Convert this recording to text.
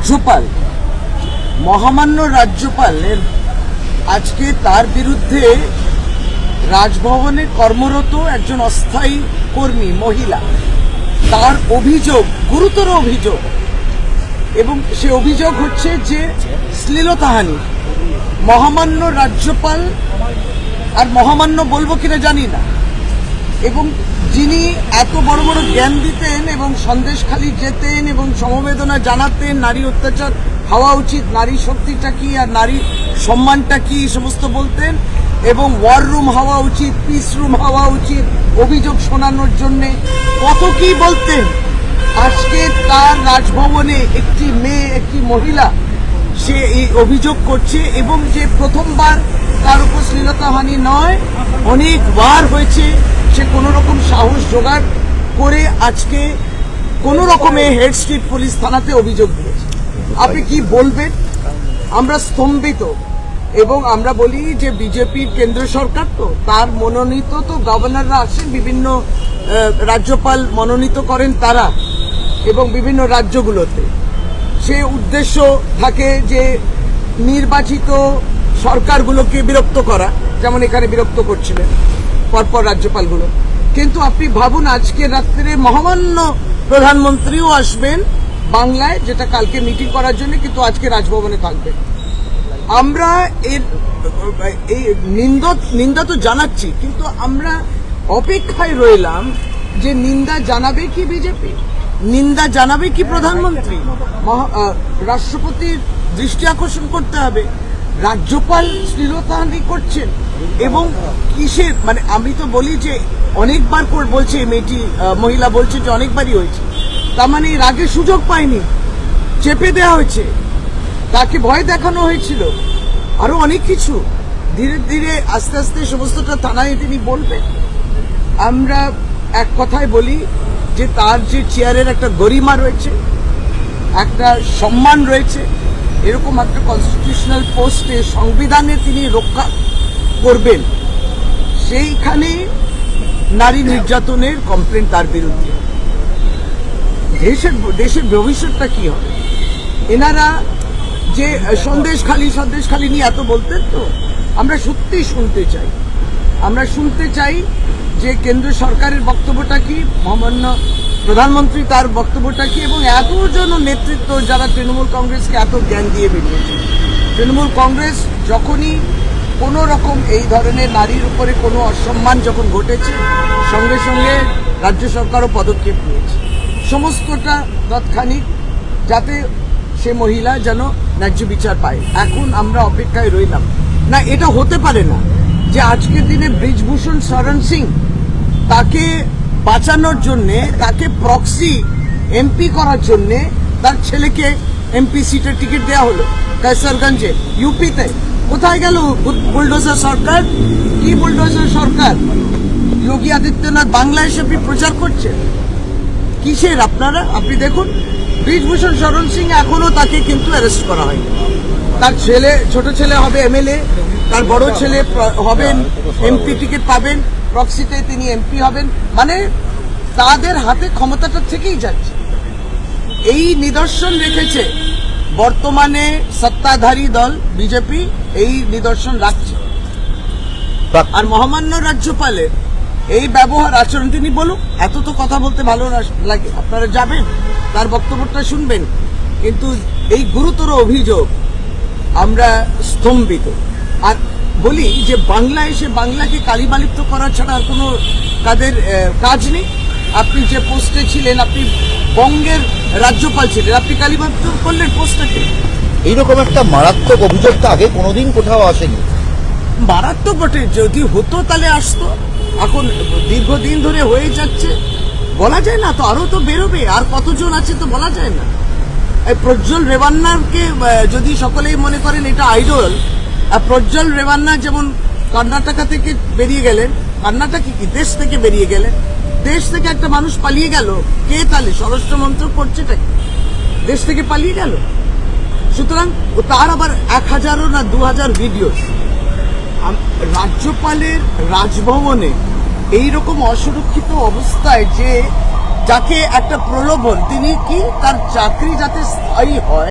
রাজ্যপাল, মহামান্য রাজ্যপালের আজকে তার বিরুদ্ধে রাজভবনে কর্মরত একজন অস্থায়ী কর্মী মহিলা, তার অভিযোগ, গুরুতর অভিযোগ, এবং সে অভিযোগ হচ্ছে যে শ্লীলতাহানি। মহামান্য রাজ্যপাল, আর মহামান্য বলবো কিনা জানি না, এবং যিনি এত বড় বড় জ্ঞান দিতেন এবং সন্দেশখালি যেতেন এবং সমবেদনা জানাতেন, নারী অত্যাচার হওয়া উচিত, নারী শক্তিটা কি আর নারী সম্মানটা কি সমস্ত বলতেন, এবং ওয়ার রুম হওয়া উচিত, পিস রুম হওয়া উচিত, অভিযোগ শোনানোর জন্য কত কি বলতেন। আজকে তার রাজভবনে একটি মেয়ে, একটি মহিলা, সে এই অভিযোগ করছে, এবং যে প্রথমবার তার উপর শ্লীলতাহানি নয়, অনেকবার হয়েছে। সে কোনো রকম সাহস জোগাড় করে আজকে কোনো রকমে হেড স্ট্রিট পুলিশ থানাতে অভিযোগ দিয়েছে। আপনি কি বলবেন? আমরা স্তম্ভিত, এবং আমরা বলি যে বিজেপির কেন্দ্র সরকার, তো তার মনোনীত তো গভর্নররা আসেন, বিভিন্ন রাজ্যপাল মনোনীত করেন তারা, এবং বিভিন্ন রাজ্যগুলোতে সে উদ্দেশ্য থাকে যে নির্বাচিত সরকারগুলোকে বিরক্ত করা, যেমন এখানে বিরক্ত করছিলেন পরপর রাজ্যপালগুলো। কিন্তু আপনি ভাবুন, আজকে রাত্রে মহামান্য প্রধানমন্ত্রীও আসবেন বাংলায়, যেটা কালকে মিটিং করার জন্য, কিন্তু আজকে রাজভবনে থাকবেন। আমরা এর এই নিন্দা তো জানাচ্ছি, কিন্তু আমরা অপেক্ষায় রইলাম যে নিন্দা জানাবে কি বিজেপি, নিন্দা জানাবে কি প্রধানমন্ত্রী, রাষ্ট্রপতির দৃষ্টি আকর্ষণ করতে হবে। রাজ্যপাল শ্লীলতাহানি করছেন, এবং কিসের, মানে আমি তো বলি যে অনেকবার বলছে মেয়েটি, মহিলা বলছে যে অনেকবারই হয়েছে, তার মানে এর আগে সুযোগ পায়নি, চেপে দেওয়া হয়েছে, তাকে ভয় দেখানো হয়েছিল, আরো অনেক কিছু। ধীরে ধীরে আস্তে আস্তে সমস্তটা থানায় তিনি বলবেন। আমরা এক কথায় বলি যে তার যে চেয়ারের একটা গরিমা রয়েছে, একটা সম্মান রয়েছে, এরকম একটা কনস্টিটিউশনাল পোস্টে সংবিধানে তিনি রক্ষা করবেন, সেইখানে নারী নির্যাতনের কমপ্লেন তার বিরুদ্ধে। দেশের ভবিষ্যৎটা কি হবে? এনারা যে সন্দেশখালি নিয়ে এত বলতেন, তো আমরা সত্যি শুনতে চাই, আমরা শুনতে চাই যে কেন্দ্র সরকারের বক্তব্যটা কি, মহামান্য প্রধানমন্ত্রী তার বক্তব্যটা কি, এবং এতজন নেতৃত্ব যারা তৃণমূল কংগ্রেসকে এত জ্ঞান দিয়ে বেরিয়েছে। তৃণমূল কংগ্রেস যখনই কোনো রকম এই ধরনের নারীর উপরে কোনো অসম্মান যখন ঘটেছে, সঙ্গে সঙ্গে রাজ্য সরকারও পদক্ষেপ নিয়েছে, সমস্তটা তৎক্ষণিক, যাতে সে মহিলা যেন ন্যায্য বিচার পায়। এখন আমরা অপেক্ষায় রইলাম। না, এটা হতে পারে না যে আজকের দিনে ব্রিজভূষণ শরণ সিং, তাকে বাঁচানোর জন্যে, তাকে প্রক্সি এমপি করার জন্যে তার ছেলেকে এমপি সিটের টিকিট দেওয়া হলো কায়সারগঞ্জে, ইউপিতে। কোথায় গেল বুলডোজার সরকার? কি বুলডোজার সরকার? যোগী আদিত্যনাথ বাংলায় এসে প্রচার করছে কিসের? আপনি দেখুন, ব্রিজভূষণ শরণ সিং এখনো তাকে কিন্তু অ্যারেস্ট করা হয়নি। তার ছেলে, ছোট ছেলে হবে এমএলএ, তার বড় ছেলে হবেন এমপি, টিকিট পাবেন, প্রক্সিতে তিনি এমপি হবেন, মানে তাদের হাতে ক্ষমতাটা থেকেই যাচ্ছে। এই নিদর্শন রেখেছে বর্তমানে সত্তাধারী দল বিজেপি, এই নিদর্শন রাখছে। আর মহামান্য রাজ্যপালের এই ব্যবহার আচরণ, তিনি বলুক, এত তো কথা বলতে ভালো লাগে, আপনারা যাবেন তার বক্তব্যটা শুনবেন, কিন্তু এই গুরুতর অভিযোগ আমরা স্তম্ভিত। আর বলি যে বাংলা এসে বাংলাকে কালিমালিপ্ত করা ছাড়া আর কোনো তাদের কাজ নেই। আপনি যে পোস্টে ছিলেন, আপনি বঙ্গের রাজ্যপাল ছিলেন, আপনি কালিমালিপ্ত করলেন পোস্টটাকে। এইরকম একটা মারাত্মক অভিযোগ তো আগে কোনোদিন কোথাও আসেনি। মারাত্মক বটে, যদি হতো তাহলে আসতো। এখন দীর্ঘদিন ধরে হয়ে যাচ্ছে, বলা যায় না তো, আরো তো বেরোবে, আর কতজন আছে তো বলা যায় না। প্রজ্জ্বল রেভান্নাকে যদি সকলেই মনে করেন এটা আইডল, প্রজ্জ্বল রেভান্না যেমন কর্ণাটকা থেকে বেরিয়ে গেলেন, কর্ণাটক কি দেশ থেকে বেরিয়ে গেলেন, দেশ থেকে একটা মানুষ পালিয়ে গেল, কে তাহলে স্বরাষ্ট্র মন্ত্রক করছেটা কি? দেশ থেকে পালিয়ে গেল। সুতরাং তার আবার 1000 না 2000 ভিডিও। রাজ্যপালের রাজভবনে এইরকম অসুরক্ষিত অবস্থায়, যে যাকে একটা প্রলোভন, তিনি কি তার চাকরি যাতে স্থায়ী হয়